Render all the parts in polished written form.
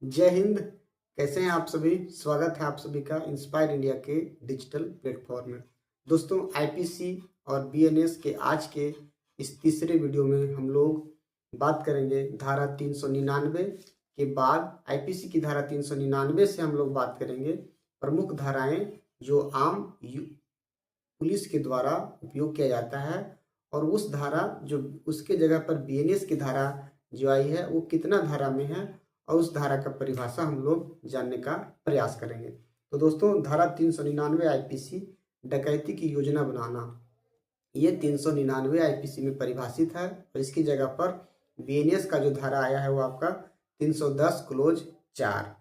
जय हिंद। कैसे हैं आप सभी? स्वागत है आप सभी का इंस्पायर इंडिया के डिजिटल प्लेटफॉर्म में। दोस्तों, आईपीसी और बीएनएस के आज के इस तीसरे वीडियो में हम लोग बात करेंगे धारा 399 के बाद आईपीसी की धारा 399 से हम लोग बात करेंगे प्रमुख धाराएं जो आम पुलिस के द्वारा उपयोग किया जाता है, और उस धारा जो उसके जगह पर बीएनएस की धारा जो आई है वो कितना धारा में है, और उस धारा का परिभाषा हम लोग जानने का प्रयास करेंगे। तो दोस्तों, धारा 399 आईपीसी डकैती की योजना बनाना, ये 399 आईपीसी में परिभाषित है, और इसकी जगह पर बीएनएस का जो धारा आया है वो आपका 310 क्लोज 4।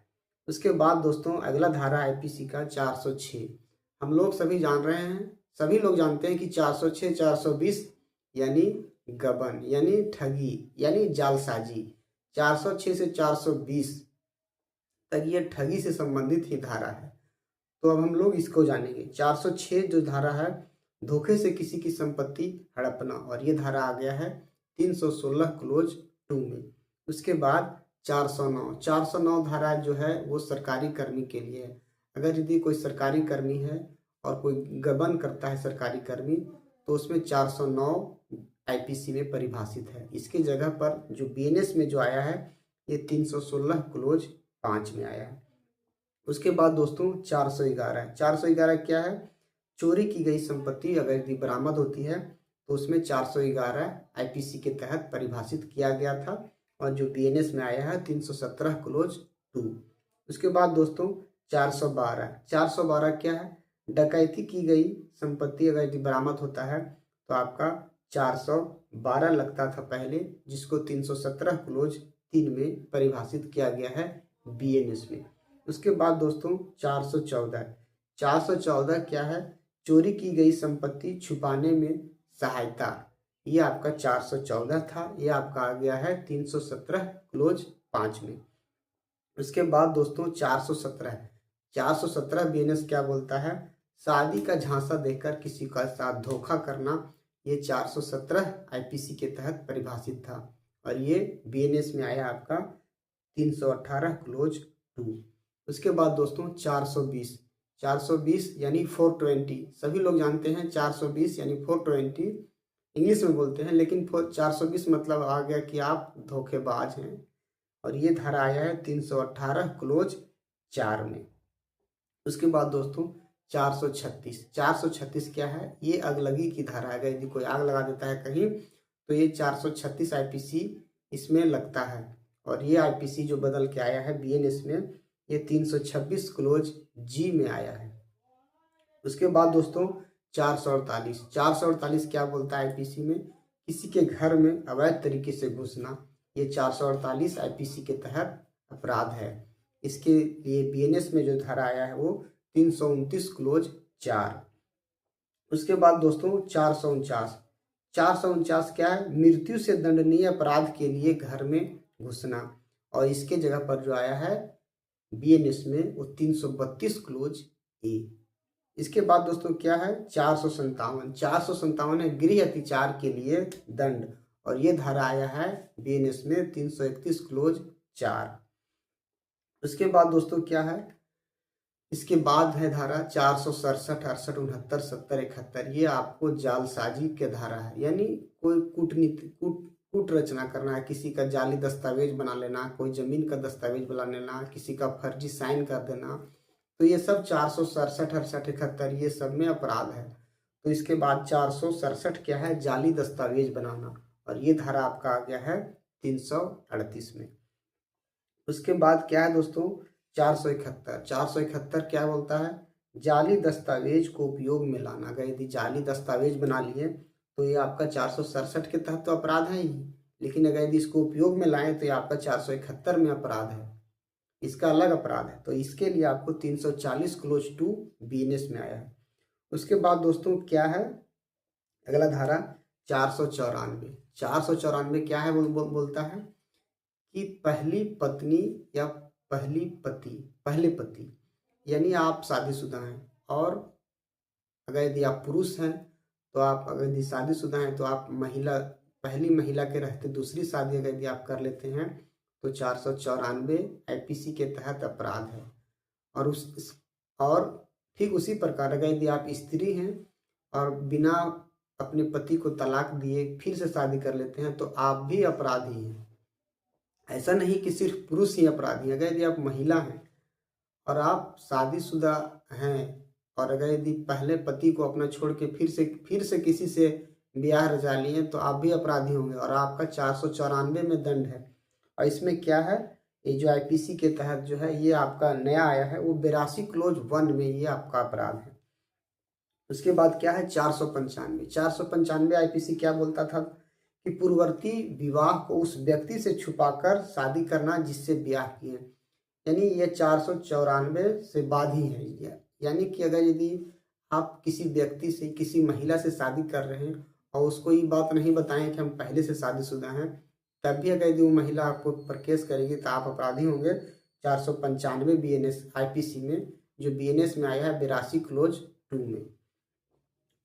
उसके बाद दोस्तों अगला धारा आईपीसी का 406। हम लोग सभी जान रहे हैं, सभी लोग जानते हैं कि 406 420 यानी गबन यानी ठगी यानी जालसाजी। 406 से 420 तक ये ठगी से संबंधित ही धारा है। तो अब हम लोग इसको जानेंगे। 406 जो धारा है धोखे से किसी की संपत्ति हड़पना, और ये धारा आ गया है 316 क्लोज 2 में। उसके बाद 409 धारा जो है वो सरकारी कर्मी के लिए है। अगर यदि कोई सरकारी कर्मी है और कोई गबन करता है सरकारी कर्मी, तो उसमें 409 आईपीसी में परिभाषित है। इसकी जगह पर जो बीएनएस में जो आया है ये 316 क्लोज 5 में आया है। उसके बाद दोस्तों 411 क्या है? चोरी की गई संपत्ति अगर यदि बरामद होती है तो उसमें 411 आईपीसी के तहत परिभाषित किया गया था, और जो बीएनएस में आया है 317 क्लोज 2। उसके बाद दोस्तों 412 क्या है? डकैती की गई संपत्ति अगर यदि बरामद होता है तो आपका 412 लगता था पहले, जिसको 317 क्लोज 3 में परिभाषित किया गया है बीएनएस में। उसके बाद दोस्तों 414 क्या है? चोरी की गई संपत्ति छुपाने में सहायता, ये आपका 414 था, ये आपका आ गया है 317 क्लोज 5 में। उसके बाद दोस्तों 417 बीएनएस क्या बोलता है? शादी का झांसा देकर किसी का साथ धोखा करना, ये 417 आईपीसी के तहत परिभाषित था, और ये बीएनएस में आया आपका 318 क्लोज 2। उसके बाद दोस्तों 420 यानी 420। सभी लोग जानते हैं 420 यानी 420 इंग्लिश में बोलते हैं, लेकिन 420 मतलब आ गया कि आप धोखेबाज हैं, और ये धारा आया है 318 क्लोज 4 में। उसके बाद दोस्तों 436 क्या है? ये अगलगी की धारा है। अगर यदि कोई आग लगा देता है कहीं तो ये 436 आईपीसी इसमें लगता है, और ये आईपीसी जो बदल के आया है बीएनएस में ये 326 क्लोज जी में आया है। उसके बाद दोस्तों 448 क्या बोलता है आईपीसी में? किसी के घर में अवैध तरीके से घुसना, ये 448 आईपीसी के तहत अपराध है। इसके लिए बीएनएस में जो धारा आया है वो 329 क्लोज 4। उसके बाद दोस्तों 449 क्या है? मृत्यु से दंडनीय अपराध के लिए घर में घुसना, और इसके जगह पर जो आया है बीएनएस में वो 332 क्लोज ए। इसके बाद दोस्तों क्या है? 457 है गृह अतिचार के लिए दंड, और ये धारा आया है बीएनएस में 331 क्लोज 4। उसके बाद दोस्तों क्या है? इसके बाद है धारा 467 68 69 70 71। ये आपको जालसाजी के धारा है, यानी कोई कूट रचना करना है, किसी का जाली दस्तावेज बना लेना, कोई जमीन का दस्तावेज बना लेना, किसी का फर्जी साइन कर देना, तो ये सब 467 68 71 ये सब में अपराध है। तो इसके बाद 467 क्या है? जाली दस्तावेज बनाना, और ये धारा आपका आ गया है 338 में। उसके बाद क्या है दोस्तों? 471 क्या बोलता है? जाली दस्तावेज को उपयोग में लाना। अगर यदि जाली दस्तावेज बना लिए तो ये आपका 467 के तहत तो अपराध है ही, लेकिन अगर यदि इसको उपयोग में लाएं तो ये आपका 471 में अपराध है, इसका अलग अपराध है। तो इसके लिए आपको 340 क्लोज 2 बीएनएस में आया है। उसके बाद दोस्तों क्या है? अगला धारा 494 क्या है? बोलता है कि पहली पत्नी या पहले पति, यानी आप शादीशुदा हैं, और अगर यदि आप पुरुष हैं तो आप, अगर यदि शादीशुदा हैं तो आप पहली महिला के रहते दूसरी शादी अगर यदि आप कर लेते हैं तो 494 आईपीसी के तहत अपराध है। और ठीक उसी प्रकार अगर यदि आप स्त्री हैं और बिना अपने पति को तलाक दिए फिर से शादी कर लेते हैं तो आप भी अपराधी हैं। ऐसा नहीं कि सिर्फ पुरुष ही अपराधी हैं। अगर यदि आप महिला हैं और आप शादीशुदा हैं और अगर यदि पहले पति को अपना छोड़ के फिर से किसी से ब्याह रचा लिए तो आप भी अपराधी होंगे और आपका 494 में दंड है। और इसमें क्या है, ये जो आईपीसी के तहत जो है ये आपका नया आया है, वो 82 क्लोज 1 में ये आपका अपराध है। उसके बाद क्या है 495 आईपीसी क्या बोलता था कि पूर्ववर्ती विवाह को उस व्यक्ति से छुपाकर शादी करना जिससे ब्याह किए, यानी ये 494 से बाद ही है। यानी कि अगर यदि आप किसी व्यक्ति से किसी महिला से शादी कर रहे हैं और उसको ये बात नहीं बताएं कि हम पहले से शादीशुदा हैं, तब भी अगर यदि वो महिला आपको पर केस करेगी तो आप अपराधी होंगे 495 बीएनएस आईपीसी में, जो बीएनएस में आया है 82 क्लोज 2 में।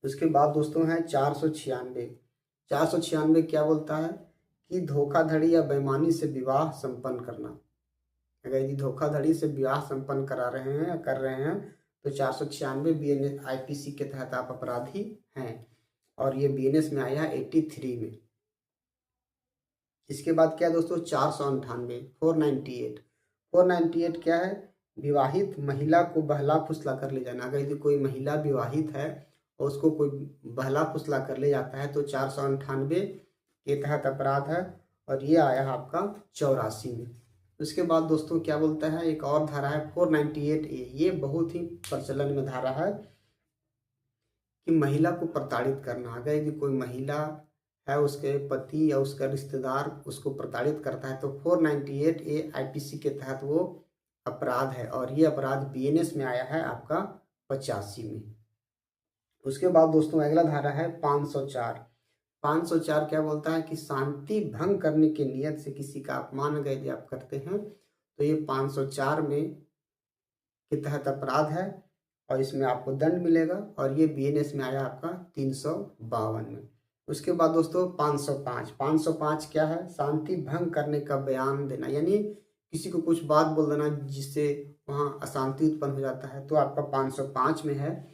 उसके बाद दोस्तों है 496 क्या बोलता है कि धोखाधड़ी या बेईमानी से विवाह संपन्न करना। अगर यदि धोखाधड़ी से विवाह संपन्न करा रहे हैं या कर रहे हैं तो 496 बीएनएस आईपीसी के तहत आप अपराधी हैं और ये बीएनएस में आया है 83 में। इसके बाद क्या है दोस्तों 498 क्या है, विवाहित महिला को बहला फुसला कर ले जाना। अगर यदि कोई महिला विवाहित है और उसको कोई बहला फुसला कर ले जाता है तो 498 के तहत अपराध है और ये आया है आपका 84 में। उसके बाद दोस्तों क्या बोलता है, एक और धारा है 498A, ये बहुत ही प्रचलन में धारा है कि महिला को प्रताड़ित करना। अगर यदि कोई महिला है उसके पति या उसका रिश्तेदार उसको प्रताड़ित करता है तो 498A आईपीसी के तहत वो अपराध है और ये अपराध बीएनएस में आया है आपका 85 में। उसके बाद दोस्तों अगला धारा है 504 क्या बोलता है कि शांति भंग करने की नियत से किसी का अपमान अगर यदि आप करते हैं तो ये 504 में के तहत अपराध है और इसमें आपको दंड मिलेगा और ये बीएनएस में आया आपका 352 में। उसके बाद दोस्तों 505 क्या है, शांति भंग करने का बयान देना, यानी किसी को कुछ बात बोल देना जिससे वहाँ अशांति उत्पन्न हो जाता है तो आपका 505 में है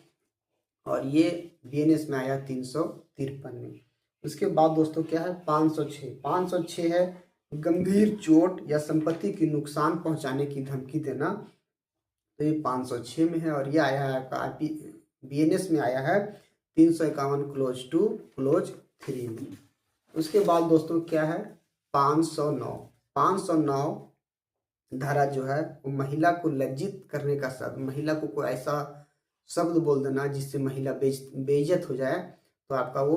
और ये बीएनएस में आया 353 में। उसके बाद दोस्तों क्या है 506 है गंभीर चोट या संपत्ति की नुकसान पहुंचाने की धमकी देना, तो ये 506 में है और ये आया है आपका बीएनएस में आया है 351 क्लोज 2 क्लोज 3 में। उसके बाद दोस्तों क्या है 509 धारा जो है वो महिला को लज्जित करने का शब्द, महिला को कोई ऐसा शब्द बोल देना जिससे महिला बेइज्जत हो जाए तो आपका वो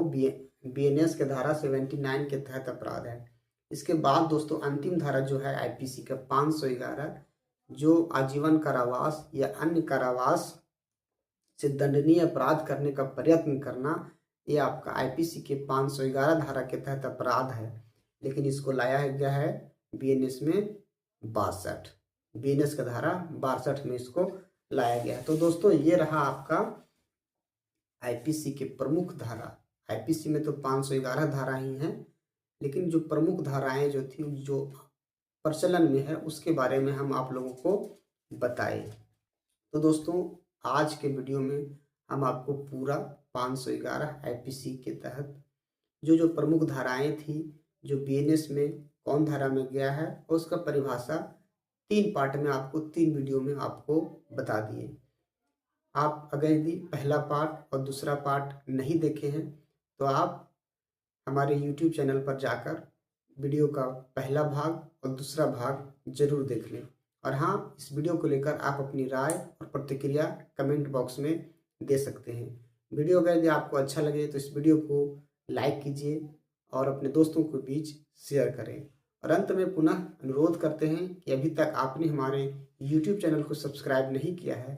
बीएनएस के धारा 79 के तहत अपराध है। इसके बाद दोस्तों अंतिम धारा जो है आईपीसी का 511 जो आजीवन कारावास या अन्य कारावास से दंडनीय अपराध करने का प्रयत्न करना, ये आपका आईपीसी के 511 धारा के तहत अपराध है, लेकिन इसको लाया गया है बीएनएस में 62, बीएनएस का धारा 62 में इसको लाया गया है। तो दोस्तों ये रहा आपका आईपीसी के प्रमुख धारा। आईपीसी में तो 511 धारा ही हैं, लेकिन जो प्रमुख धाराएं जो थी जो प्रचलन में है उसके बारे में हम आप लोगों को बताए। तो दोस्तों आज के वीडियो में हम आपको पूरा 511 आईपीसी के तहत जो प्रमुख धाराएं थी, जो बीएनएस में कौन धारा में गया है और उसका परिभाषा 3 पार्ट में आपको 3 वीडियो में आपको बता दिए। आप अगर यदि पहला पार्ट और दूसरा पार्ट नहीं देखे हैं तो आप हमारे YouTube चैनल पर जाकर वीडियो का पहला भाग और दूसरा भाग जरूर देख लें। और हाँ, इस वीडियो को लेकर आप अपनी राय और प्रतिक्रिया कमेंट बॉक्स में दे सकते हैं। वीडियो अगर यदि आपको अच्छा लगे तो इस वीडियो को लाइक कीजिए और अपने दोस्तों के बीच शेयर करें। और अंत में पुनः अनुरोध करते हैं कि अभी तक आपने हमारे YouTube चैनल को सब्सक्राइब नहीं किया है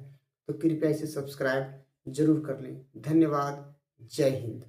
तो कृपया इसे सब्सक्राइब जरूर कर लें। धन्यवाद। जय हिंद।